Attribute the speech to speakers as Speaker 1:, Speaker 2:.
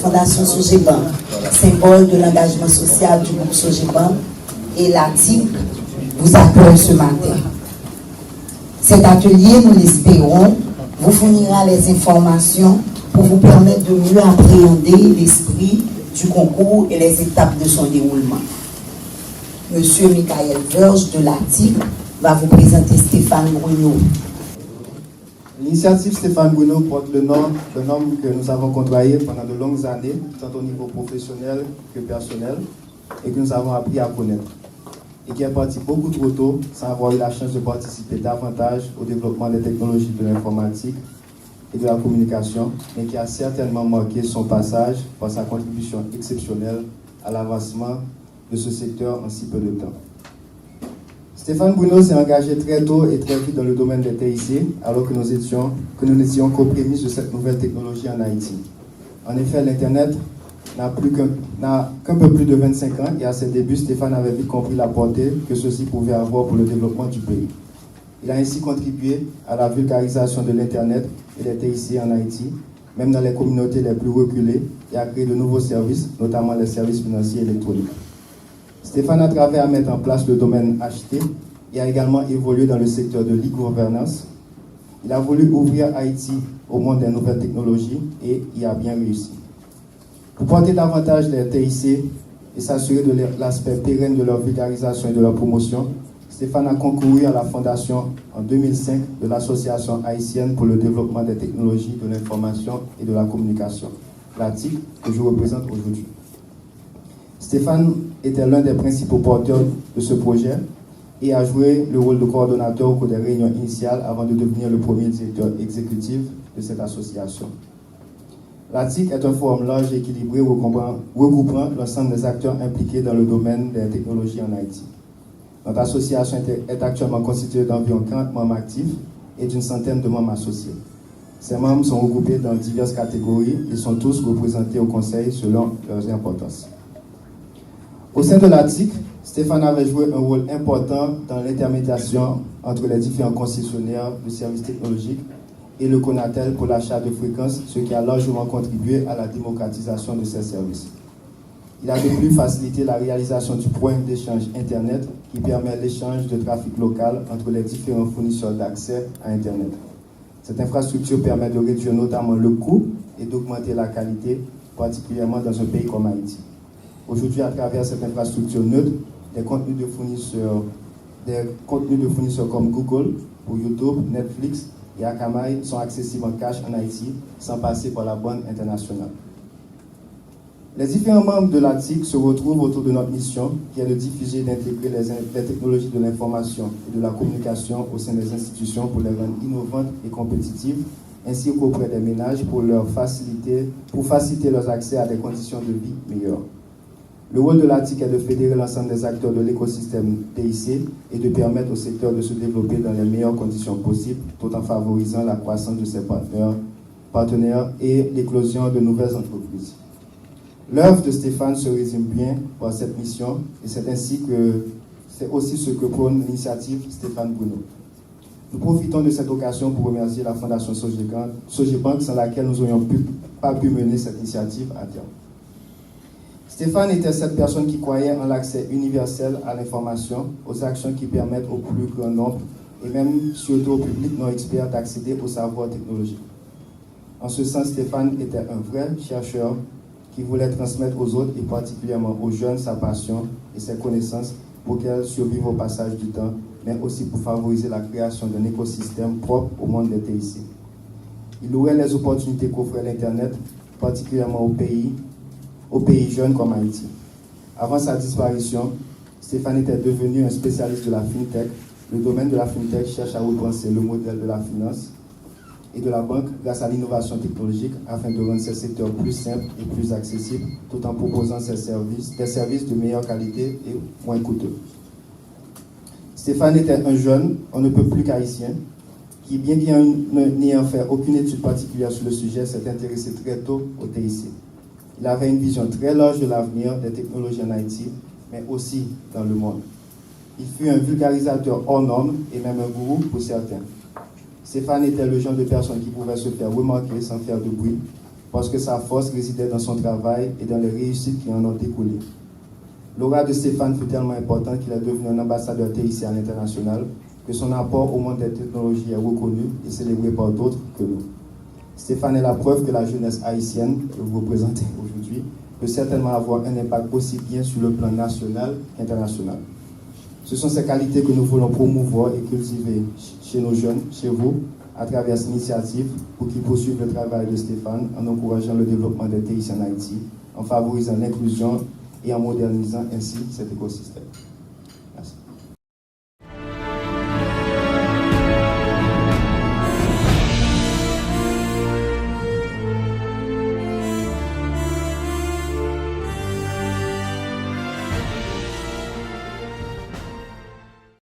Speaker 1: Fondation Sogebank, symbole de l'engagement social du groupe Sogebank, et l'ATIC vous accueille ce matin. Cet atelier, nous l'espérons, vous fournira les informations pour vous permettre de mieux appréhender l'esprit du concours et les étapes de son déroulement. Monsieur Michael Verge de l'ATIC va vous présenter Stéphane Bruno.
Speaker 2: L'initiative Stéphane Bruno porte le nom que nous avons côtoyé pendant de longues années, tant au niveau professionnel que personnel, et que nous avons appris à connaître. Et qui est parti beaucoup trop tôt sans avoir eu la chance de participer davantage au développement des technologies de l'informatique et de la communication, mais qui a certainement marqué son passage par sa contribution exceptionnelle à l'avancement de ce secteur en si peu de temps. Stéphane Bruno s'est engagé très tôt et très vite dans le domaine des TIC, alors que nous n'étions qu'aux prémices de cette nouvelle technologie en Haïti. En effet, l'Internet n'a qu'un peu plus de 25 ans et à ses débuts, Stéphane avait vite compris la portée que ceci pouvait avoir pour le développement du pays. Il a ainsi contribué à la vulgarisation de l'Internet et des TIC en Haïti, même dans les communautés les plus reculées, et a créé de nouveaux services, notamment les services financiers électroniques. Stéphane a travaillé à mettre en place le domaine HT et a également évolué dans le secteur de l'e-gouvernance. Il a voulu ouvrir Haïti au monde des nouvelles technologies et y a bien réussi. Pour porter davantage les TIC et s'assurer de l'aspect pérenne de leur vulgarisation et de leur promotion, Stéphane a concouru à la fondation en 2005 de l'Association haïtienne pour le développement des technologies de l'information et de la communication, l'ATIC, que je représente aujourd'hui. Stéphane était l'un des principaux porteurs de ce projet et a joué le rôle de coordonnateur au cours des réunions initiales avant de devenir le premier directeur exécutif de cette association. L'ATIC est un forum large et équilibré regroupant l'ensemble des acteurs impliqués dans le domaine des technologies en Haïti. Notre association est actuellement constituée d'environ 40 membres actifs et d'une centaine de membres associés. Ces membres sont regroupés dans diverses catégories et sont tous représentés au conseil selon leurs importances. Au sein de l'ATIC, Stéphane avait joué un rôle important dans l'intermédiation entre les différents concessionnaires de services technologiques et le CONATEL pour l'achat de fréquences, ce qui a largement contribué à la démocratisation de ces services. Il a de plus facilité la réalisation du point d'échange Internet qui permet l'échange de trafic local entre les différents fournisseurs d'accès à Internet. Cette infrastructure permet de réduire notamment le coût et d'augmenter la qualité, particulièrement dans un pays comme Haïti. Aujourd'hui, à travers cette infrastructure neutre, des contenus de fournisseurs comme Google, ou YouTube, Netflix et Akamai sont accessibles en cash en Haïti sans passer par la bande internationale. Les différents membres de l'ATIC se retrouvent autour de notre mission qui est de diffuser et d'intégrer les technologies de l'information et de la communication au sein des institutions pour les rendre innovantes et compétitives, ainsi qu'auprès des ménages pour faciliter leurs accès à des conditions de vie meilleures. Le rôle de l'ATIC est de fédérer l'ensemble des acteurs de l'écosystème TIC et de permettre au secteur de se développer dans les meilleures conditions possibles, tout en favorisant la croissance de ses partenaires et l'éclosion de nouvelles entreprises. L'œuvre de Stéphane se résume bien par cette mission et c'est aussi ce que prône l'initiative Stéphane Bruno. Nous profitons de cette occasion pour remercier la Fondation Sogebank sans laquelle nous n'aurions pas pu mener cette initiative à terme. Stéphane était cette personne qui croyait en l'accès universel à l'information, aux actions qui permettent au plus grand nombre, et même surtout au public non expert, d'accéder au savoir technologique. En ce sens, Stéphane était un vrai chercheur qui voulait transmettre aux autres, et particulièrement aux jeunes, sa passion et ses connaissances pour qu'elles survivent au passage du temps, mais aussi pour favoriser la création d'un écosystème propre au monde des TIC. Il louait les opportunités qu'offrait l'Internet, particulièrement aux pays jeunes comme Haïti. Avant sa disparition, Stéphane était devenu un spécialiste de la FinTech. Le domaine de la FinTech cherche à repenser le modèle de la finance et de la banque grâce à l'innovation technologique afin de rendre ces secteurs plus simples et plus accessibles tout en proposant des services de meilleure qualité et moins coûteux. Stéphane était un jeune, on ne peut plus qu'haïtien, qui bien n'ayant fait aucune étude particulière sur le sujet, s'est intéressé très tôt au TIC. Il avait une vision très large de l'avenir des technologies en Haïti, mais aussi dans le monde. Il fut un vulgarisateur hors norme et même un gourou pour certains. Stéphane était le genre de personne qui pouvait se faire remarquer sans faire de bruit. parce que sa force résidait dans son travail et dans les réussites qui en ont découlé. L'aura de Stéphane fut tellement important qu'il est devenu un ambassadeur TIC à l'international, que son apport au monde des technologies est reconnu et célébré par d'autres que nous. Stéphane est la preuve que la jeunesse haïtienne, que vous représentez aujourd'hui, peut certainement avoir un impact aussi bien sur le plan national qu'international. Ce sont ces qualités que nous voulons promouvoir et cultiver chez nos jeunes, chez vous, à travers cette initiative pour qu'ils poursuivent le travail de Stéphane en encourageant le développement des TIC en Haïti, en favorisant l'inclusion et en modernisant ainsi cet écosystème.